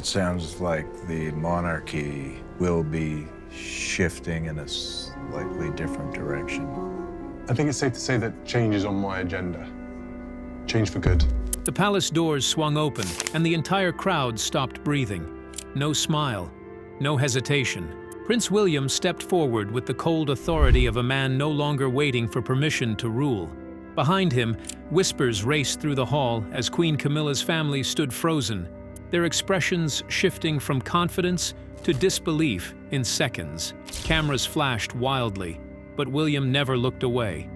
It sounds like the monarchy will be shifting in a slightly different direction. I think it's safe to say that change is on my agenda. Change for good. The palace doors swung open, and the entire crowd stopped breathing. No smile, no hesitation. Prince William stepped forward with the cold authority of a man no longer waiting for permission to rule. Behind him, whispers raced through the hall as Queen Camilla's family stood frozen, their expressions shifting from confidence to disbelief in seconds. Cameras flashed wildly, but William never looked away.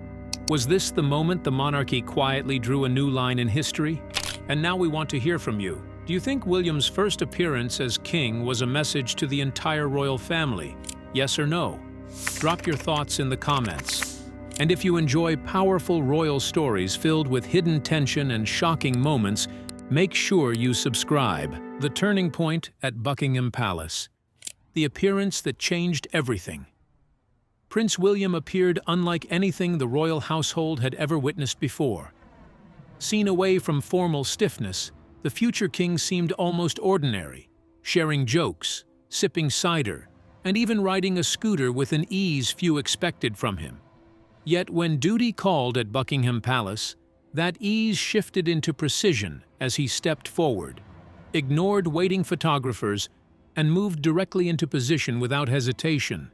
Was this the moment the monarchy quietly drew a new line in history? And now we want to hear from you. Do you think William's first appearance as king was a message to the entire royal family? Yes or no? Drop your thoughts in the comments. And if you enjoy powerful royal stories filled with hidden tension and shocking moments, make sure you subscribe. The turning point at Buckingham Palace. The appearance that changed everything. Prince William appeared unlike anything the royal household had ever witnessed before. Seen away from formal stiffness, the future king seemed almost ordinary, sharing jokes, sipping cider, and even riding a scooter with an ease few expected from him. Yet when duty called at Buckingham Palace, that ease shifted into precision as he stepped forward, ignored waiting photographers, and moved directly into position without hesitation.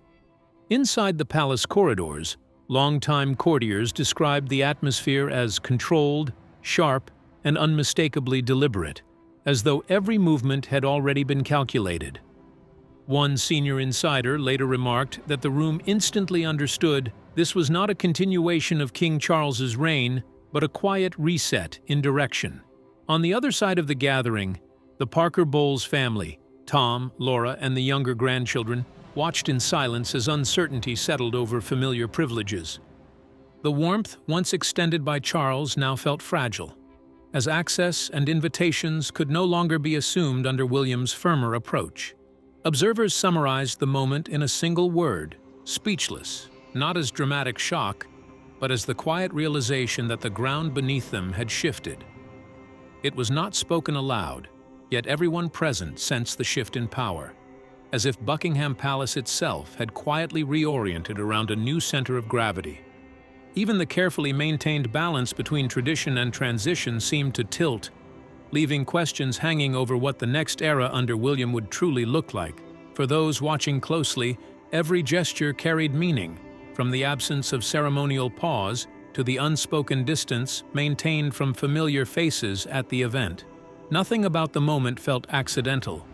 Inside the palace corridors, longtime courtiers described the atmosphere as controlled, sharp, and unmistakably deliberate, as though every movement had already been calculated. One senior insider later remarked that the room instantly understood this was not a continuation of King Charles's reign, but a quiet reset in direction. On the other side of the gathering, the Parker Bowles family, Tom, Laura, and the younger grandchildren, watched in silence as uncertainty settled over familiar privileges. The warmth once extended by Charles now felt fragile, as access and invitations could no longer be assumed under William's firmer approach. Observers summarized the moment in a single word: speechless, not as dramatic shock, but as the quiet realization that the ground beneath them had shifted. It was not spoken aloud, yet everyone present sensed the shift in power, as if Buckingham Palace itself had quietly reoriented around a new center of gravity. Even the carefully maintained balance between tradition and transition seemed to tilt, leaving questions hanging over what the next era under William would truly look like. For those watching closely, every gesture carried meaning, from the absence of ceremonial pause to the unspoken distance maintained from familiar faces at the event. Nothing about the moment felt accidental.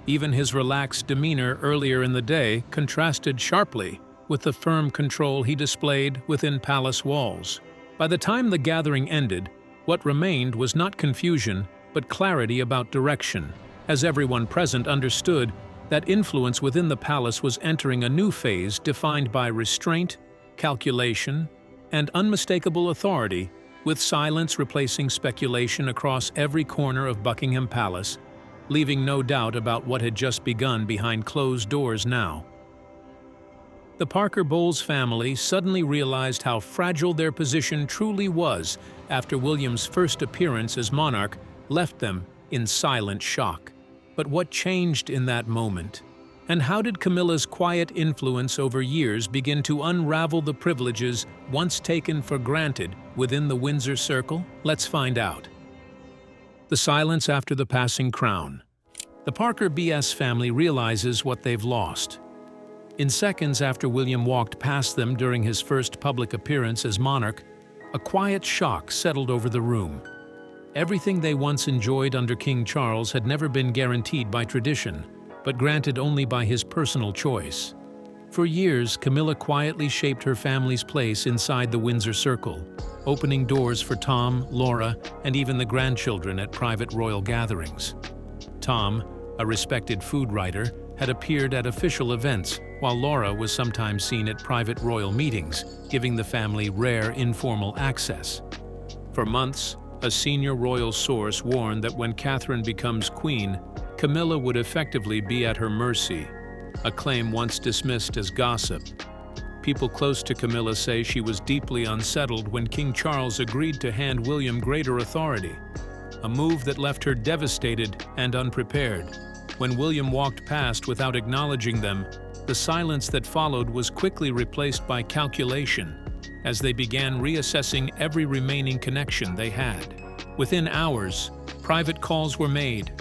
Even his relaxed demeanor earlier in the day contrasted sharply with the firm control he displayed within palace walls. By the time the gathering ended, what remained was not confusion, but clarity about direction, as everyone present understood that influence within the palace was entering a new phase defined by restraint, calculation, and unmistakable authority, with silence replacing speculation across every corner of Buckingham Palace, leaving no doubt about what had just begun behind closed doors now. The Parker Bowles family suddenly realized how fragile their position truly was after William's first appearance as monarch left them in silent shock. But what changed in that moment? And how did Camilla's quiet influence over years begin to unravel the privileges once taken for granted within the Windsor circle? Let's find out. The silence after the passing crown. The Parker BS family realizes what they've lost. In seconds after William walked past them during his first public appearance as monarch, a quiet shock settled over the room. Everything they once enjoyed under King Charles had never been guaranteed by tradition, but granted only by his personal choice. For years, Camilla quietly shaped her family's place inside the Windsor Circle, opening doors for Tom, Laura, and even the grandchildren at private royal gatherings. Tom, a respected food writer, had appeared at official events, while Laura was sometimes seen at private royal meetings, giving the family rare informal access. For months, a senior royal source warned that when Catherine becomes queen, Camilla would effectively be at her mercy, a claim once dismissed as gossip. People close to Camilla say she was deeply unsettled when King Charles agreed to hand William greater authority, a move that left her devastated and unprepared. When William walked past without acknowledging them, the silence that followed was quickly replaced by calculation, as they began reassessing every remaining connection they had. Within hours, private calls were made,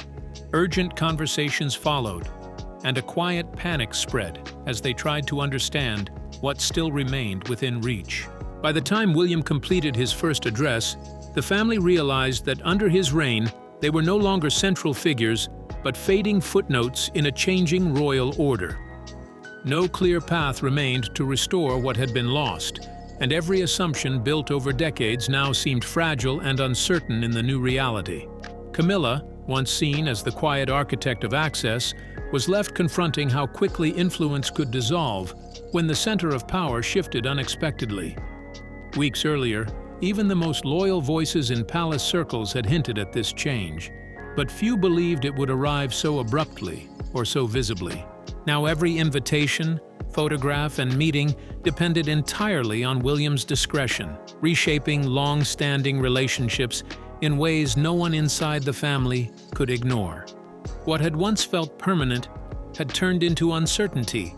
urgent conversations followed, and a quiet panic spread as they tried to understand what still remained within reach. By the time William completed his first address, the family realized that under his reign, they were no longer central figures, but fading footnotes in a changing royal order. No clear path remained to restore what had been lost, and every assumption built over decades now seemed fragile and uncertain in the new reality. Camilla, once seen as the quiet architect of access, was left confronting how quickly influence could dissolve when the center of power shifted unexpectedly. Weeks earlier, even the most loyal voices in palace circles had hinted at this change, but few believed it would arrive so abruptly or so visibly. Now every invitation, photograph, and meeting depended entirely on William's discretion, reshaping long-standing relationships in ways no one inside the family could ignore. What had once felt permanent had turned into uncertainty,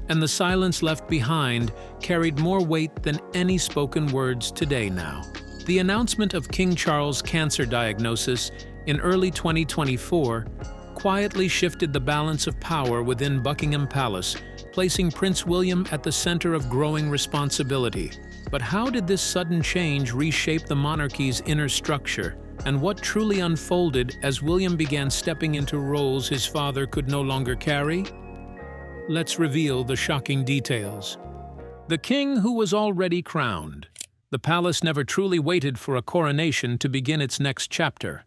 and the silence left behind carried more weight than any spoken words today now. The announcement of King Charles' cancer diagnosis in early 2024 quietly shifted the balance of power within Buckingham Palace, placing Prince William at the center of growing responsibility. But how did this sudden change reshape the monarchy's inner structure, and what truly unfolded as William began stepping into roles his father could no longer carry? Let's reveal the shocking details. The king who was already crowned. The palace never truly waited for a coronation to begin its next chapter.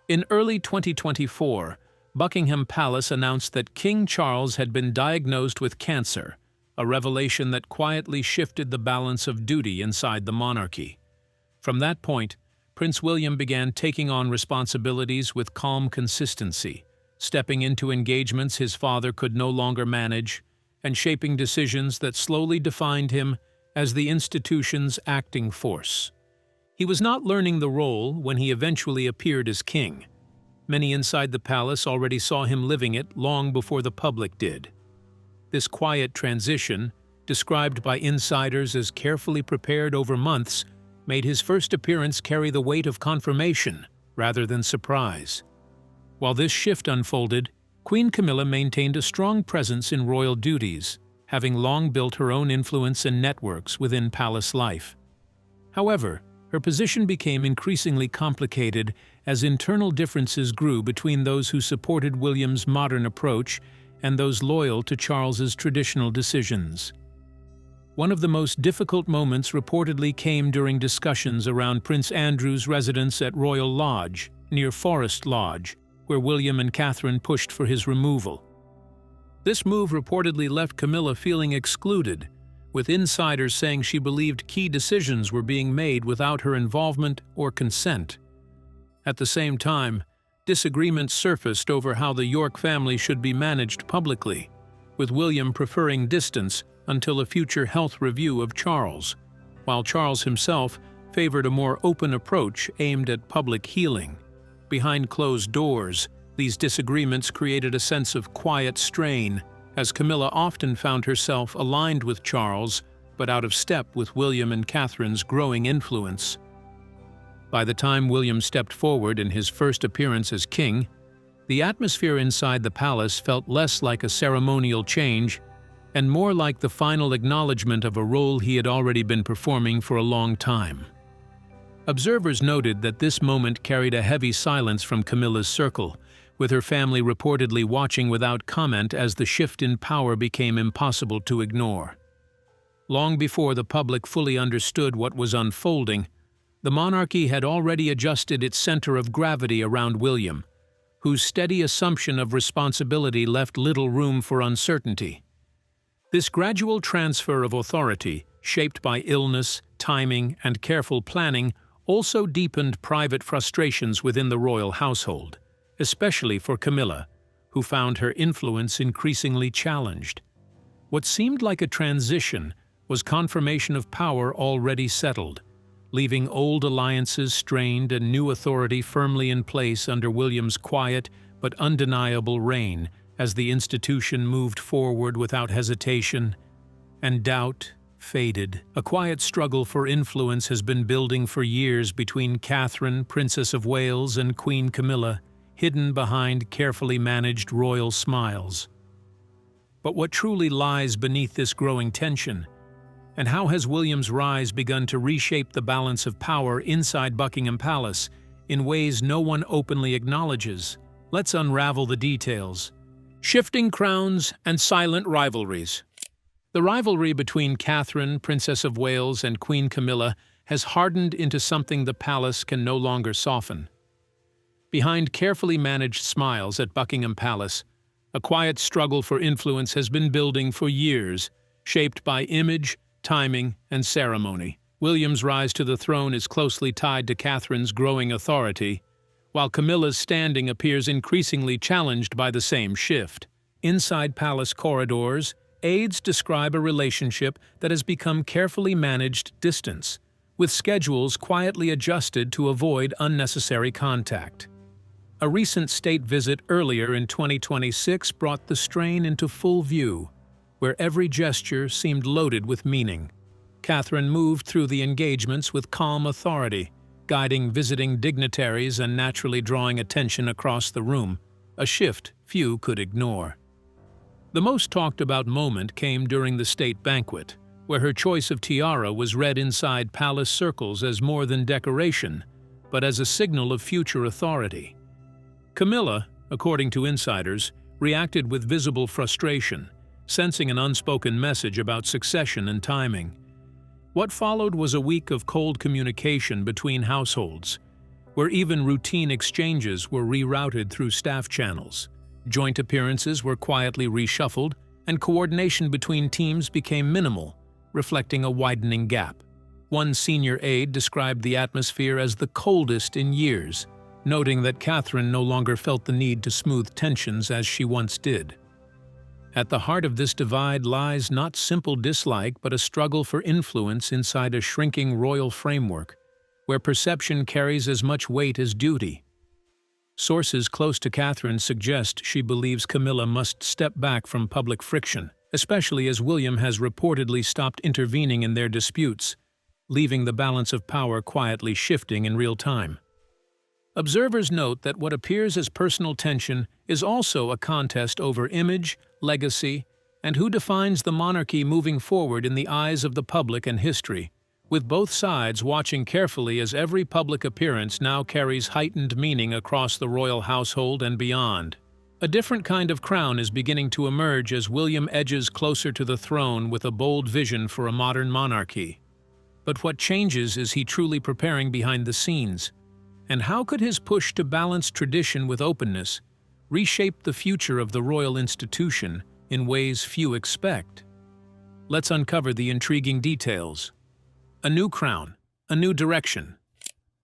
In early 2024, Buckingham Palace announced that King Charles had been diagnosed with cancer, a revelation that quietly shifted the balance of duty inside the monarchy. From that point, Prince William began taking on responsibilities with calm consistency, stepping into engagements his father could no longer manage, and shaping decisions that slowly defined him as the institution's acting force. He was not learning the role when he eventually appeared as king. Many inside the palace already saw him living it long before the public did. This quiet transition, described by insiders as carefully prepared over months, made his first appearance carry the weight of confirmation rather than surprise. While this shift unfolded, Queen Camilla maintained a strong presence in royal duties, having long built her own influence and networks within palace life. However, her position became increasingly complicated as internal differences grew between those who supported William's modern approach and those loyal to Charles's traditional decisions. One of the most difficult moments reportedly came during discussions around Prince Andrew's residence at Royal Lodge, near Forest Lodge, where William and Catherine pushed for his removal. This move reportedly left Camilla feeling excluded, with insiders saying she believed key decisions were being made without her involvement or consent. At the same time, disagreements surfaced over how the York family should be managed publicly, with William preferring distance until a future health review of Charles, while Charles himself favored a more open approach aimed at public healing. Behind closed doors, these disagreements created a sense of quiet strain, as Camilla often found herself aligned with Charles, but out of step with William and Catherine's growing influence. By the time William stepped forward in his first appearance as king, the atmosphere inside the palace felt less like a ceremonial change and more like the final acknowledgement of a role he had already been performing for a long time. Observers noted that this moment carried a heavy silence from Camilla's circle, with her family reportedly watching without comment as the shift in power became impossible to ignore. Long before the public fully understood what was unfolding, the monarchy had already adjusted its center of gravity around William, whose steady assumption of responsibility left little room for uncertainty. This gradual transfer of authority, shaped by illness, timing, and careful planning, also deepened private frustrations within the royal household, especially for Camilla, who found her influence increasingly challenged. What seemed like a transition was confirmation of power already settled, leaving old alliances strained and new authority firmly in place under William's quiet but undeniable reign as the institution moved forward without hesitation, and doubt faded. A quiet struggle for influence has been building for years between Catherine, Princess of Wales, and Queen Camilla, hidden behind carefully managed royal smiles. But what truly lies beneath this growing tension? And how has William's rise begun to reshape the balance of power inside Buckingham Palace in ways no one openly acknowledges? Let's unravel the details. Shifting crowns and silent rivalries. The rivalry between Catherine, Princess of Wales, and Queen Camilla has hardened into something the palace can no longer soften. Behind carefully managed smiles at Buckingham Palace, a quiet struggle for influence has been building for years, shaped by image, timing, and ceremony. William's rise to the throne is closely tied to Catherine's growing authority, while Camilla's standing appears increasingly challenged by the same shift. Inside palace corridors, aides describe a relationship that has become carefully managed distance, with schedules quietly adjusted to avoid unnecessary contact. A recent state visit earlier in 2026 brought the strain into full view, where every gesture seemed loaded with meaning. Catherine moved through the engagements with calm authority, guiding visiting dignitaries and naturally drawing attention across the room, a shift few could ignore. The most talked about moment came during the state banquet, where her choice of tiara was read inside palace circles as more than decoration, but as a signal of future authority. Camilla, according to insiders, reacted with visible frustration, sensing an unspoken message about succession and timing. What followed was a week of cold communication between households, where even routine exchanges were rerouted through staff channels. Joint appearances were quietly reshuffled, and coordination between teams became minimal, reflecting a widening gap. One senior aide described the atmosphere as the coldest in years, noting that Catherine no longer felt the need to smooth tensions as she once did. At the heart of this divide lies not simple dislike but a struggle for influence inside a shrinking royal framework, where perception carries as much weight as duty. Sources close to Catherine suggest she believes Camilla must step back from public friction, especially as William has reportedly stopped intervening in their disputes, leaving the balance of power quietly shifting in real time. Observers note that what appears as personal tension is also a contest over image, legacy, and who defines the monarchy moving forward in the eyes of the public and history, with both sides watching carefully as every public appearance now carries heightened meaning across the royal household and beyond. A different kind of crown is beginning to emerge as William edges closer to the throne with a bold vision for a modern monarchy. But what changes is he truly preparing behind the scenes? And how could his push to balance tradition with openness reshape the future of the royal institution in ways few expect? Let's uncover the intriguing details. A new crown, a new direction.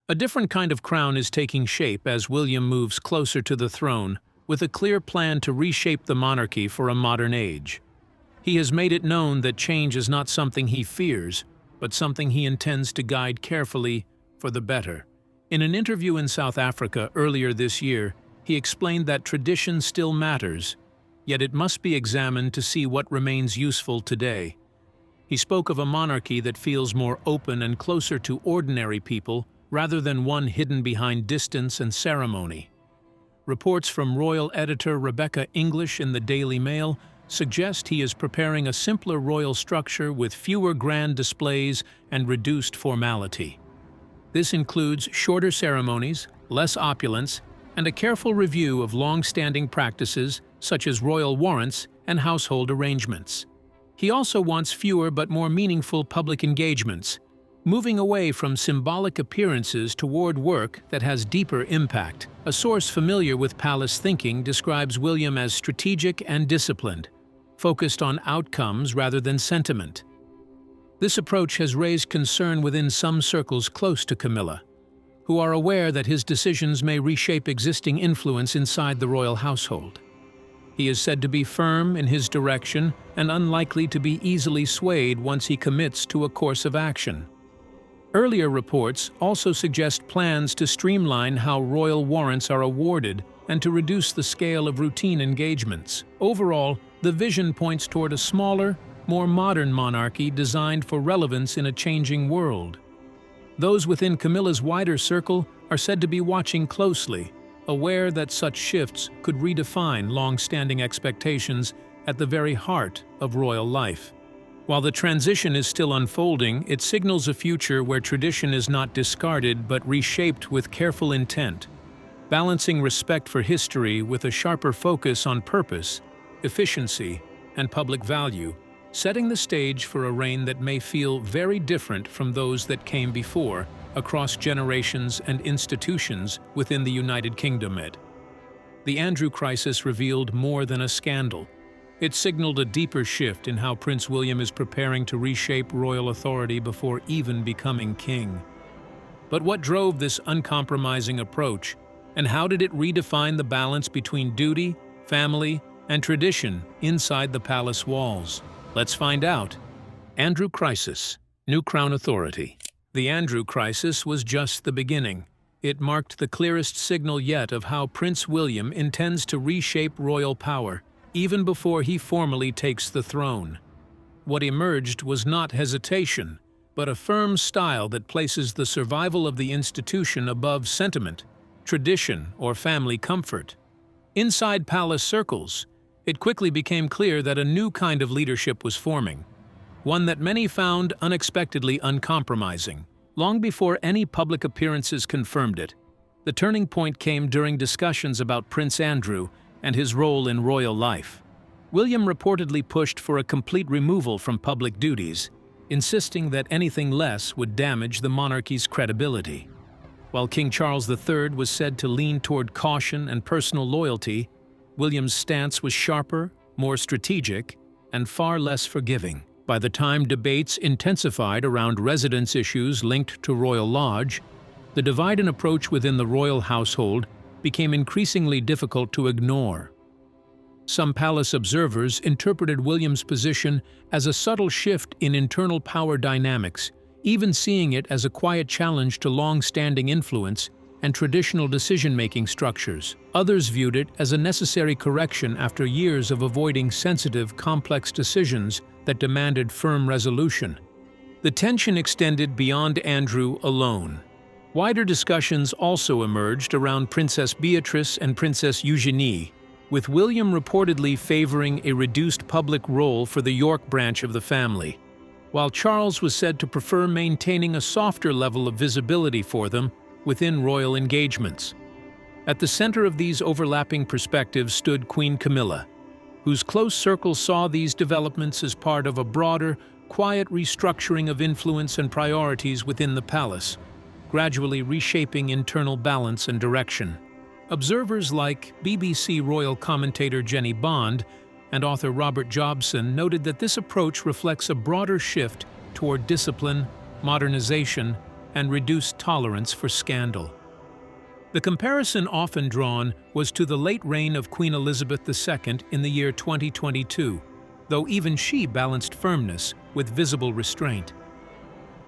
A different kind of crown is taking shape as William moves closer to the throne with a clear plan to reshape the monarchy for a modern age. He has made it known that change is not something he fears, but something he intends to guide carefully for the better. In an interview in South Africa earlier this year, he explained that tradition still matters, yet it must be examined to see what remains useful today. He spoke of a monarchy that feels more open and closer to ordinary people rather than one hidden behind distance and ceremony. Reports from royal editor Rebecca English in the Daily Mail suggest he is preparing a simpler royal structure with fewer grand displays and reduced formality. This includes shorter ceremonies, less opulence, and a careful review of long-standing practices such as royal warrants and household arrangements. He also wants fewer but more meaningful public engagements, moving away from symbolic appearances toward work that has deeper impact. A source familiar with palace thinking describes William as strategic and disciplined, focused on outcomes rather than sentiment. This approach has raised concern within some circles close to Camilla, who are aware that his decisions may reshape existing influence inside the royal household. He is said to be firm in his direction and unlikely to be easily swayed once he commits to a course of action. Earlier reports also suggest plans to streamline how royal warrants are awarded and to reduce the scale of routine engagements. Overall, the vision points toward a smaller, more modern monarchy designed for relevance in a changing world. Those within Camilla's wider circle are said to be watching closely, aware that such shifts could redefine long-standing expectations at the very heart of royal life. While the transition is still unfolding, it signals a future where tradition is not discarded but reshaped with careful intent, balancing respect for history with a sharper focus on purpose, efficiency, and public value, setting the stage for a reign that may feel very different from those that came before, across generations and institutions within the United Kingdom. The Andrew crisis revealed more than a scandal. It signaled a deeper shift in how Prince William is preparing to reshape royal authority before even becoming king. But what drove this uncompromising approach, and how did it redefine the balance between duty, family, and tradition inside the palace walls? Let's find out. Andrew Crisis, New Crown Authority. The Andrew crisis was just the beginning. It marked the clearest signal yet of how Prince William intends to reshape royal power, even before he formally takes the throne. What emerged was not hesitation, but a firm style that places the survival of the institution above sentiment, tradition, or family comfort. Inside palace circles, it quickly became clear that a new kind of leadership was forming, one that many found unexpectedly uncompromising. Long before any public appearances confirmed it, the turning point came during discussions about Prince Andrew and his role in royal life. William reportedly pushed for a complete removal from public duties, insisting that anything less would damage the monarchy's credibility. While King Charles III was said to lean toward caution and personal loyalty, William's stance was sharper, more strategic, and far less forgiving. By the time debates intensified around residence issues linked to Royal Lodge, the divide in approach within the royal household became increasingly difficult to ignore. Some palace observers interpreted William's position as a subtle shift in internal power dynamics, even seeing it as a quiet challenge to long-standing influence and traditional decision-making structures. Others viewed it as a necessary correction after years of avoiding sensitive, complex decisions that demanded firm resolution. The tension extended beyond Andrew alone. Wider discussions also emerged around Princess Beatrice and Princess Eugenie, with William reportedly favoring a reduced public role for the York branch of the family, while Charles was said to prefer maintaining a softer level of visibility for them within royal engagements. At the center of these overlapping perspectives stood Queen Camilla, whose close circle saw these developments as part of a broader, quiet restructuring of influence and priorities within the palace, gradually reshaping internal balance and direction. Observers like BBC royal commentator Jenny Bond and author Robert Jobson noted that this approach reflects a broader shift toward discipline, modernization, and reduced tolerance for scandal. The comparison often drawn was to the late reign of Queen Elizabeth II in the year 2022, though even she balanced firmness with visible restraint.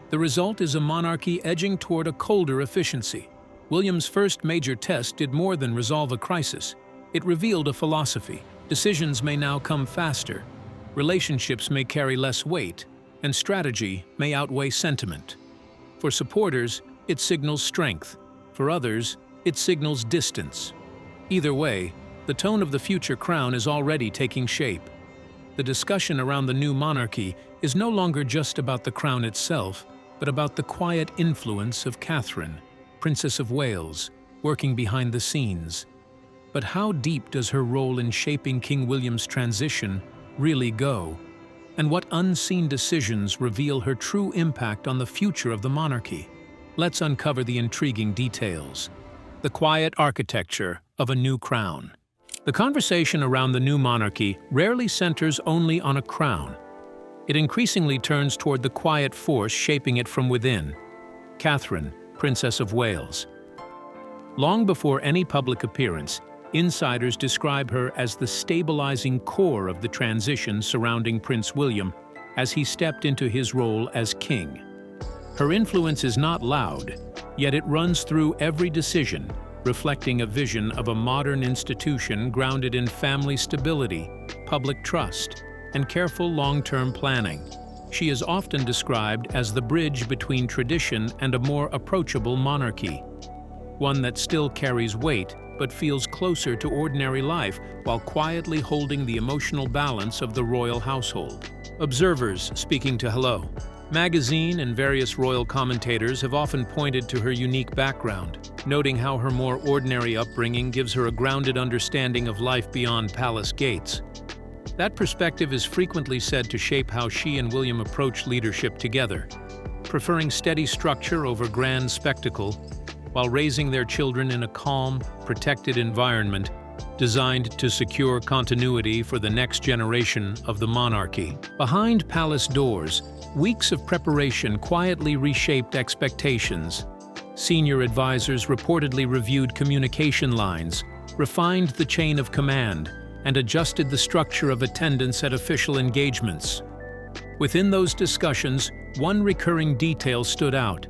The result is a monarchy edging toward a colder efficiency. William's first major test did more than resolve a crisis. It revealed a philosophy. Decisions may now come faster, relationships may carry less weight, and strategy may outweigh sentiment. For supporters, it signals strength. For others, it signals distance. Either way, the tone of the future crown is already taking shape. The discussion around the new monarchy is no longer just about the crown itself, but about the quiet influence of Catherine, Princess of Wales, working behind the scenes. But how deep does her role in shaping King William's transition really go? And what unseen decisions reveal her true impact on the future of the monarchy? Let's uncover the intriguing details. The quiet architecture of a new crown. The conversation around the new monarchy rarely centers only on a crown. It increasingly turns toward the quiet force shaping it from within. Catherine, Princess of Wales. Long before any public appearance, insiders describe her as the stabilizing core of the transition surrounding Prince William as he stepped into his role as king. Her influence is not loud, yet it runs through every decision, reflecting a vision of a modern institution grounded in family stability, public trust, and careful long-term planning. She is often described as the bridge between tradition and a more approachable monarchy, one that still carries weight but feels closer to ordinary life while quietly holding the emotional balance of the royal household. Observers speaking to Hello Magazine and various royal commentators have often pointed to her unique background, noting how her more ordinary upbringing gives her a grounded understanding of life beyond palace gates. That perspective is frequently said to shape how she and William approach leadership together, preferring steady structure over grand spectacle, while raising their children in a calm, protected environment designed to secure continuity for the next generation of the monarchy. Behind palace doors, weeks of preparation quietly reshaped expectations. Senior advisors reportedly reviewed communication lines, refined the chain of command, and adjusted the structure of attendance at official engagements. Within those discussions, one recurring detail stood out: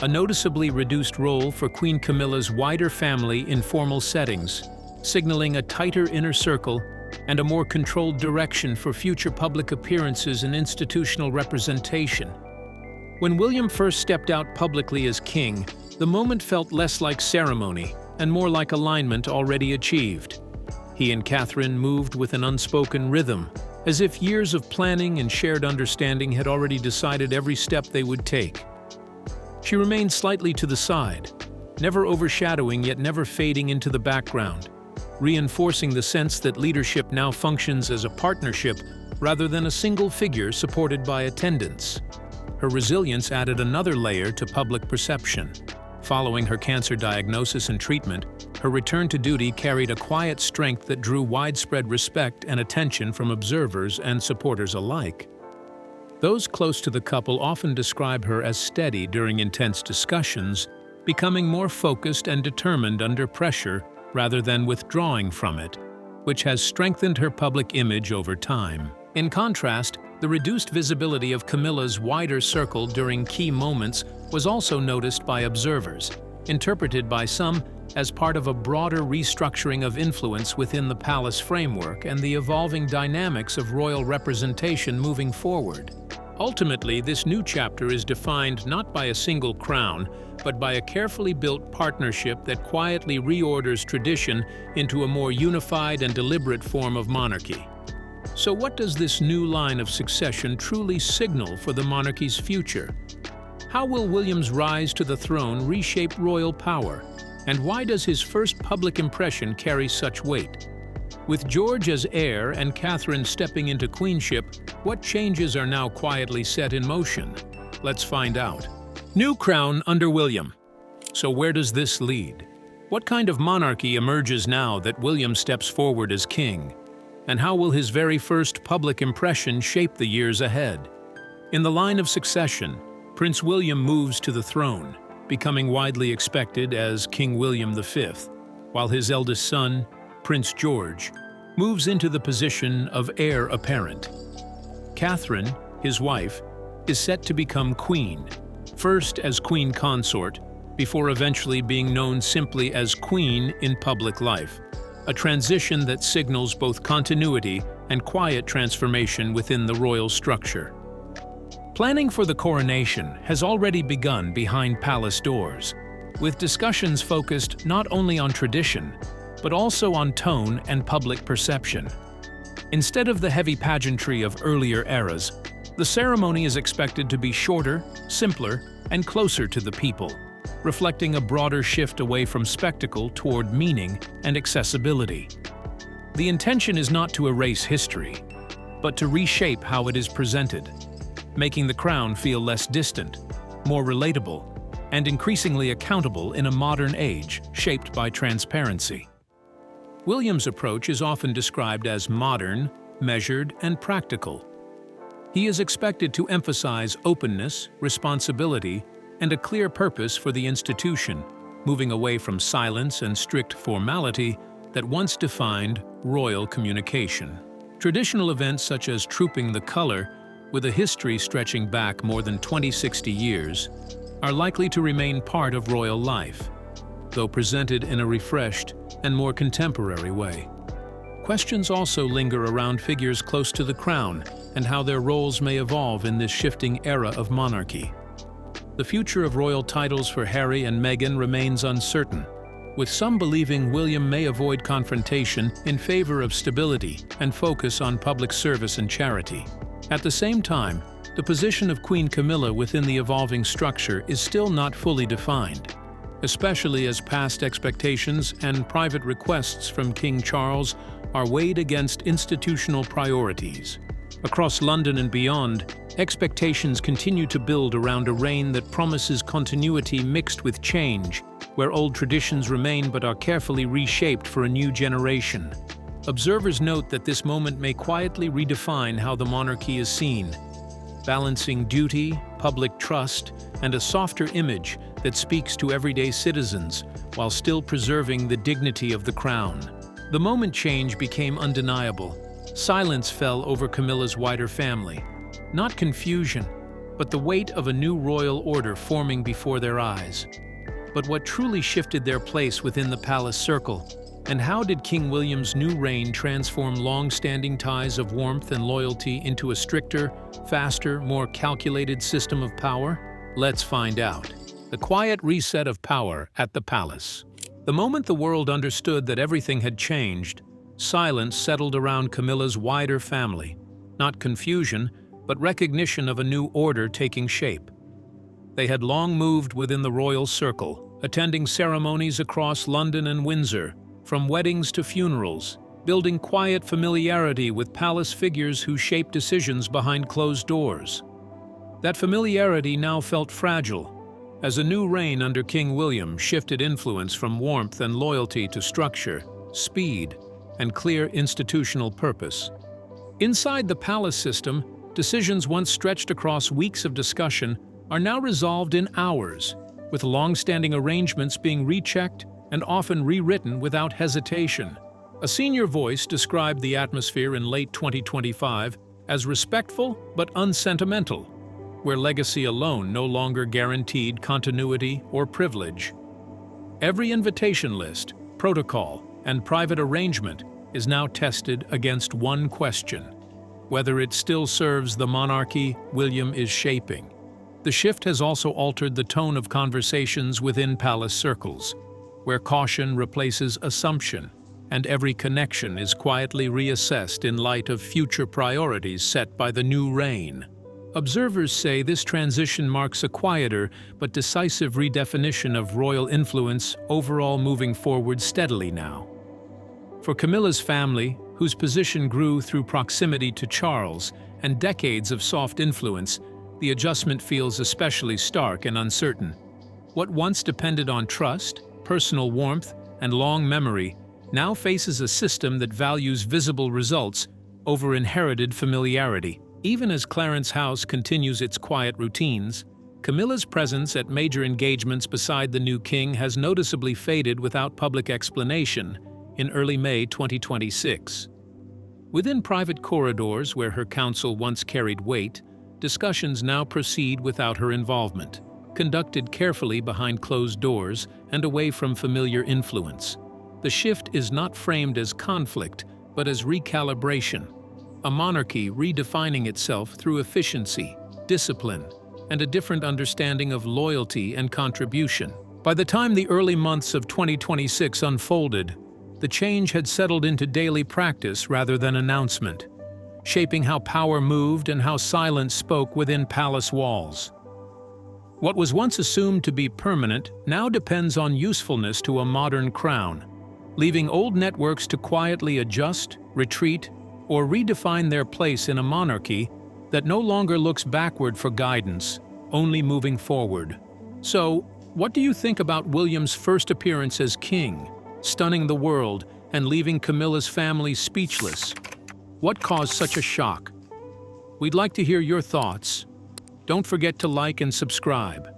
a noticeably reduced role for Queen Camilla's wider family in formal settings, signaling a tighter inner circle and a more controlled direction for future public appearances and institutional representation. When William first stepped out publicly as king, the moment felt less like ceremony and more like alignment already achieved. He and Catherine moved with an unspoken rhythm, as if years of planning and shared understanding had already decided every step they would take. She remained slightly to the side, never overshadowing yet never fading into the background, reinforcing the sense that leadership now functions as a partnership rather than a single figure supported by attendants. Her resilience added another layer to public perception. Following her cancer diagnosis and treatment, her return to duty carried a quiet strength that drew widespread respect and attention from observers and supporters alike. Those close to the couple often describe her as steady during intense discussions, becoming more focused and determined under pressure rather than withdrawing from it, which has strengthened her public image over time. In contrast, the reduced visibility of Camilla's wider circle during key moments was also noticed by observers, interpreted by some as part of a broader restructuring of influence within the palace framework and the evolving dynamics of royal representation moving forward. Ultimately, this new chapter is defined not by a single crown, but by a carefully built partnership that quietly reorders tradition into a more unified and deliberate form of monarchy. So what does this new line of succession truly signal for the monarchy's future? How will William's rise to the throne reshape royal power? And why does his first public impression carry such weight? With George as heir and Catherine stepping into queenship, what changes are now quietly set in motion? Let's find out. New crown under William. So where does this lead? What kind of monarchy emerges now that William steps forward as king? And how will his very first public impression shape the years ahead? In the line of succession, Prince William moves to the throne, becoming widely expected as King William V, while his eldest son, Prince George, moves into the position of heir apparent. Catherine, his wife, is set to become queen, first as queen consort, before eventually being known simply as queen in public life, a transition that signals both continuity and quiet transformation within the royal structure. Planning for the coronation has already begun behind palace doors, with discussions focused not only on tradition, but also on tone and public perception. Instead of the heavy pageantry of earlier eras, the ceremony is expected to be shorter, simpler, and closer to the people, reflecting a broader shift away from spectacle toward meaning and accessibility. The intention is not to erase history, but to reshape how it is presented, making the crown feel less distant, more relatable, and increasingly accountable in a modern age shaped by transparency. William's approach is often described as modern, measured, and practical. He is expected to emphasize openness, responsibility, and a clear purpose for the institution, moving away from silence and strict formality that once defined royal communication. Traditional events such as trooping the color with a history stretching back more than 60 years, are likely to remain part of royal life, though presented in a refreshed and more contemporary way. Questions also linger around figures close to the crown and how their roles may evolve in this shifting era of monarchy. The future of royal titles for Harry and Meghan remains uncertain, with some believing William may avoid confrontation in favor of stability and focus on public service and charity. At the same time, the position of Queen Camilla within the evolving structure is still not fully defined, especially as past expectations and private requests from King Charles are weighed against institutional priorities. Across London and beyond, expectations continue to build around a reign that promises continuity mixed with change, where old traditions remain but are carefully reshaped for a new generation. Observers note that this moment may quietly redefine how the monarchy is seen, balancing duty, public trust, and a softer image that speaks to everyday citizens while still preserving the dignity of the crown. The moment change became undeniable. Silence fell over Camilla's wider family. Not confusion, but the weight of a new royal order forming before their eyes. But what truly shifted their place within the palace circle? And how did King William's new reign transform long-standing ties of warmth and loyalty into a stricter, faster, more calculated system of power? Let's find out. The quiet reset of power at the palace. The moment the world understood that everything had changed, silence settled around Camilla's wider family. Not confusion, but recognition of a new order taking shape. They had long moved within the royal circle, attending ceremonies across London and Windsor, from weddings to funerals, building quiet familiarity with palace figures who shaped decisions behind closed doors. That familiarity now felt fragile, as a new reign under King William shifted influence from warmth and loyalty to structure, speed, and clear institutional purpose. Inside the palace system, decisions once stretched across weeks of discussion are now resolved in hours, with long-standing arrangements being rechecked and often rewritten without hesitation. A senior voice described the atmosphere in late 2025 as respectful but unsentimental, where legacy alone no longer guaranteed continuity or privilege. Every invitation list, protocol, and private arrangement is now tested against one question: whether it still serves the monarchy William is shaping. The shift has also altered the tone of conversations within palace circles, where caution replaces assumption, and every connection is quietly reassessed in light of future priorities set by the new reign. Observers say this transition marks a quieter but decisive redefinition of royal influence, overall moving forward steadily now. For Camilla's family, whose position grew through proximity to Charles and decades of soft influence, the adjustment feels especially stark and uncertain. What once depended on trust, personal warmth, and long memory now faces a system that values visible results over inherited familiarity. Even as Clarence House continues its quiet routines, Camilla's presence at major engagements beside the new king has noticeably faded without public explanation in early May 2026. Within private corridors where her counsel once carried weight, discussions now proceed without her involvement, conducted carefully behind closed doors and away from familiar influence. The shift is not framed as conflict, but as recalibration. A monarchy redefining itself through efficiency, discipline, and a different understanding of loyalty and contribution. By the time the early months of 2026 unfolded, the change had settled into daily practice rather than announcement, shaping how power moved and how silence spoke within palace walls. What was once assumed to be permanent now depends on usefulness to a modern crown, leaving old networks to quietly adjust, retreat, or redefine their place in a monarchy that no longer looks backward for guidance, only moving forward. So, what do you think about William's first appearance as king, stunning the world and leaving Camilla's family speechless? What caused such a shock? We'd like to hear your thoughts. Don't forget to like and subscribe.